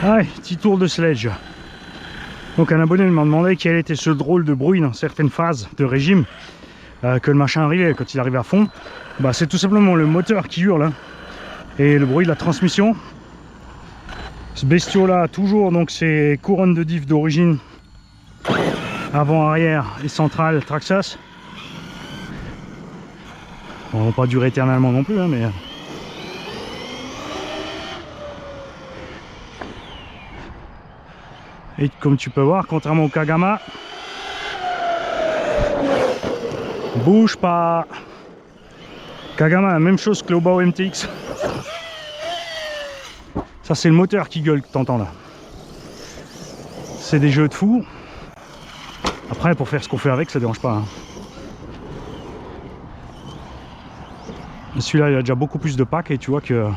Allez, petit tour de sledge. Donc un abonné m'a demandé quel était ce drôle de bruit dans certaines phases de régime que le machin arrivait quand il arrive à fond. Bah, c'est tout simplement le moteur qui hurle hein, et le bruit de la transmission. Ce bestiau là toujours donc c'est couronne de diff d'origine avant, arrière et centrale Traxxas. On va pas durer éternellement non plus hein, mais et comme tu peux voir, contrairement au Kagama, bouge pas. Kagama la même chose que le Obao MTX. Ça c'est le moteur qui gueule que t'entends là. C'est des jeux de fou. Après pour faire ce qu'on fait avec ça dérange pas hein. Celui-là il a déjà beaucoup plus de packs et tu vois que de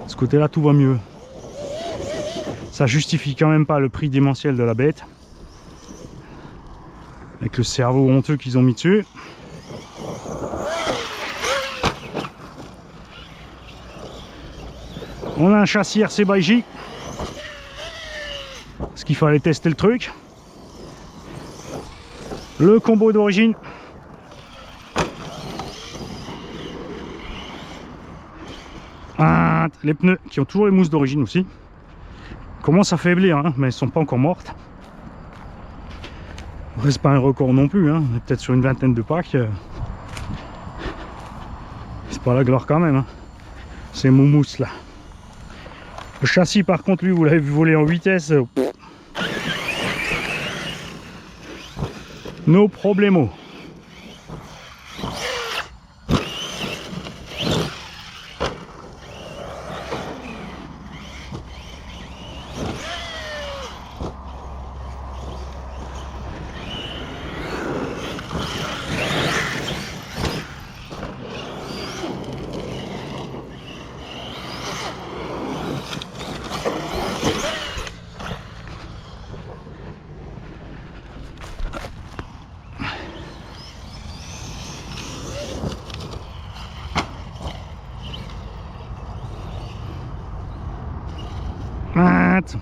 ce côté là tout va mieux. Ça justifie quand même pas le prix démentiel de la bête avec le cerveau honteux qu'ils ont mis dessus. On a un châssis RC Baiji parce qu'il fallait tester le truc. Le combo d'origine. Ah, les pneus qui ont toujours les mousses d'origine aussi. Commencent à faiblir hein, mais elles sont pas encore mortes. C'est pas un record non plus hein. On est peut-être sur une vingtaine de packs. C'est pas la gloire quand même hein. C'est moumousse là. Le châssis par contre lui vous l'avez vu voler en vitesse. No problemo.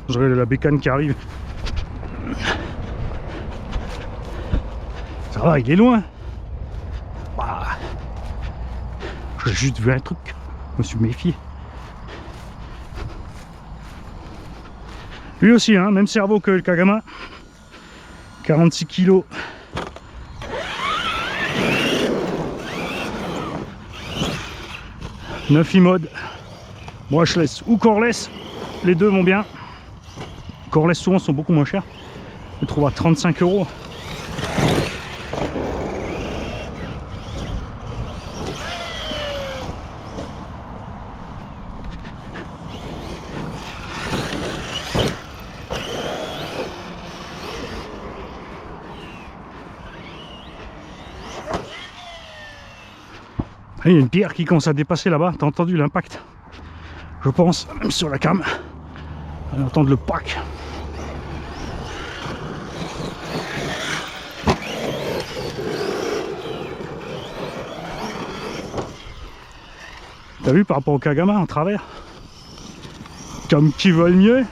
Je regarde la bécane qui arrive. Ça va, il est loin. Bah, j'ai juste vu un truc. Je me suis méfié. Lui aussi, hein, même cerveau que le Kagama. 46 kg. Neuf e-mode. Brushless ou coreless. Les deux vont bien. Coreless souvent sont beaucoup moins chers. Je le trouve à 35 €. Il y a une pierre qui commence à dépasser là-bas. T'as entendu l'impact? Je pense, même sur la cam. On va entendre le pack. T'as vu par rapport au Kagama en travers? Comme qui vole mieux.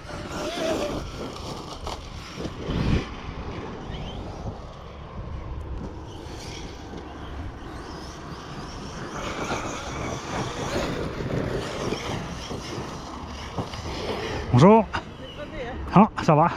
Bonjour. Ah, ça va.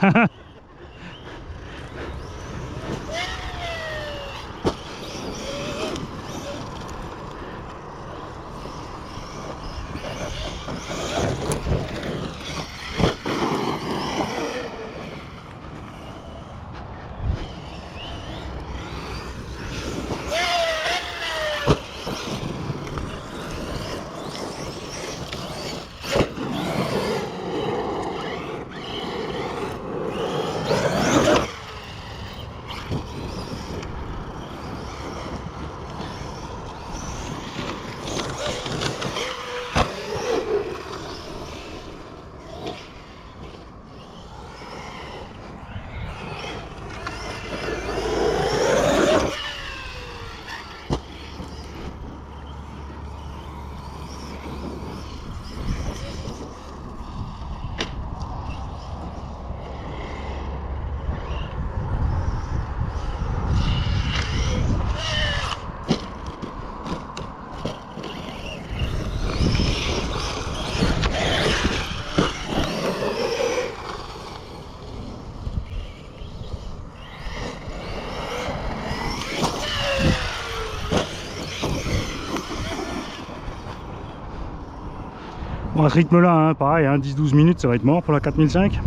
Bon, à ce rythme là, hein, pareil, hein, 10-12 minutes ça va être mort pour la 4005.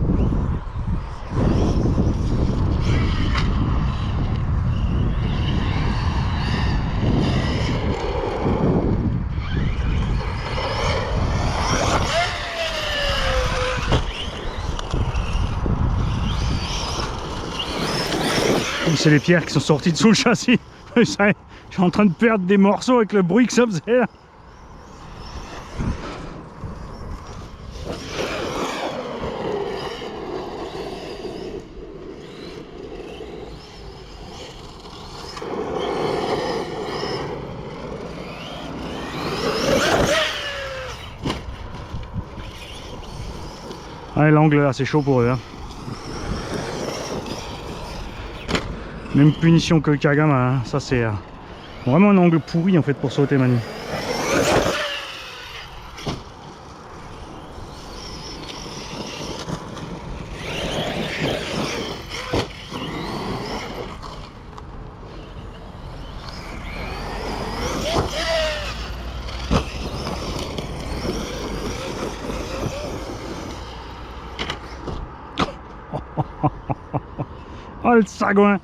C'est les pierres qui sont sorties de sous le châssis. Je suis en train de perdre des morceaux avec le bruit que ça faisait là. Ouais, l'angle là c'est chaud pour eux. Hein. Même punition que le Kagama, hein. Ça c'est vraiment un angle pourri en fait pour sauter Manu. Oh le sagouin!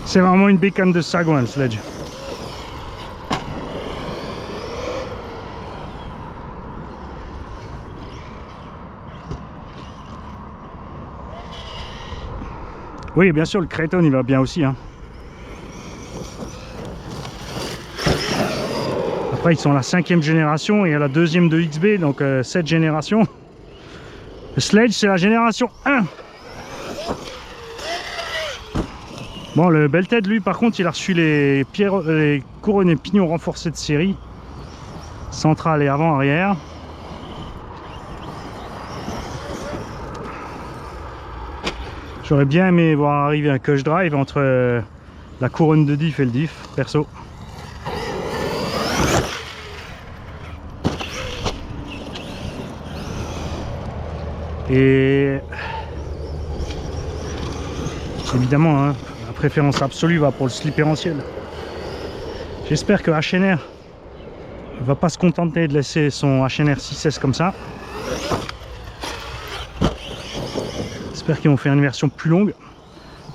C'est vraiment une bécane de sagouin le sledge. Oui, bien sûr, le Kraton il va bien aussi. Hein. Après, ils sont à la 5e génération et à la 2e de XB, donc 7 générations. Le sledge, c'est la génération 1. Bon, le Belted, lui, par contre, il a reçu les couronnes et pignons renforcés de série. Centrale et avant-arrière. J'aurais bien aimé voir arriver un Cush Drive entre la couronne de diff et le diff, perso. Et évidemment, hein, la préférence absolue va pour le slipper en ciel. J'espère que HNR ne va pas se contenter de laisser son HNR 6S comme ça. J'espère qu'ils vont faire une version plus longue.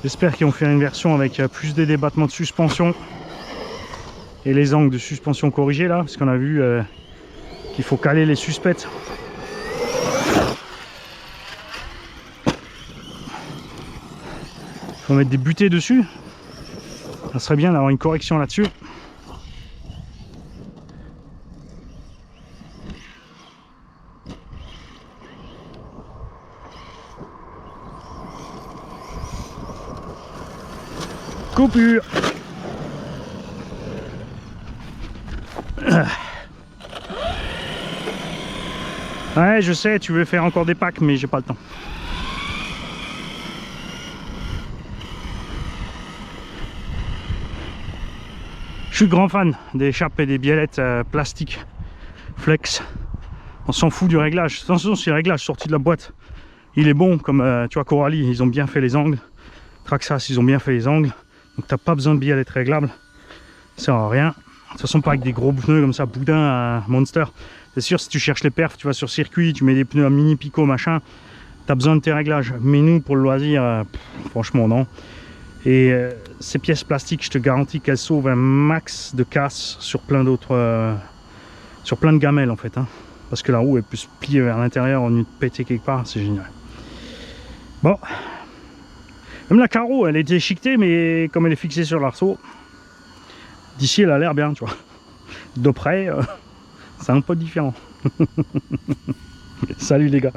J'espère qu'ils vont faire une version avec plus de débattements de suspension et les angles de suspension corrigés là, parce qu'on a vu qu'il faut caler les suspects. Il faut mettre des butées dessus. Ça serait bien d'avoir une correction là-dessus. Coupure. Ouais, je sais, tu veux faire encore des packs, mais j'ai pas le temps. Je suis grand fan des chapes et des biellettes plastiques flex. On s'en fout du réglage. Attention, si le réglage sorti de la boîte, il est bon, comme tu vois Coralie, ils ont bien fait les angles. Traxxas, ils ont bien fait les angles. Donc t'as pas besoin de billets réglables, ça sert à rien. De toute façon, pas avec des gros pneus comme ça, boudin à Monster. C'est sûr, si tu cherches les perfs, tu vas sur circuit, tu mets des pneus à mini pico machin, t'as besoin de tes réglages. Mais nous, pour le loisir, franchement non. Et ces pièces plastiques, je te garantis qu'elles sauvent un max de casse sur plein d'autres, sur plein de gamelles en fait. Hein. Parce que la roue elle peut se plier vers l'intérieur en une péter quelque part, c'est génial. Bon. Même la carreau, elle est échiquetée, mais comme elle est fixée sur l'arceau, d'ici elle a l'air bien, tu vois. De près, c'est un peu différent. Salut les gars.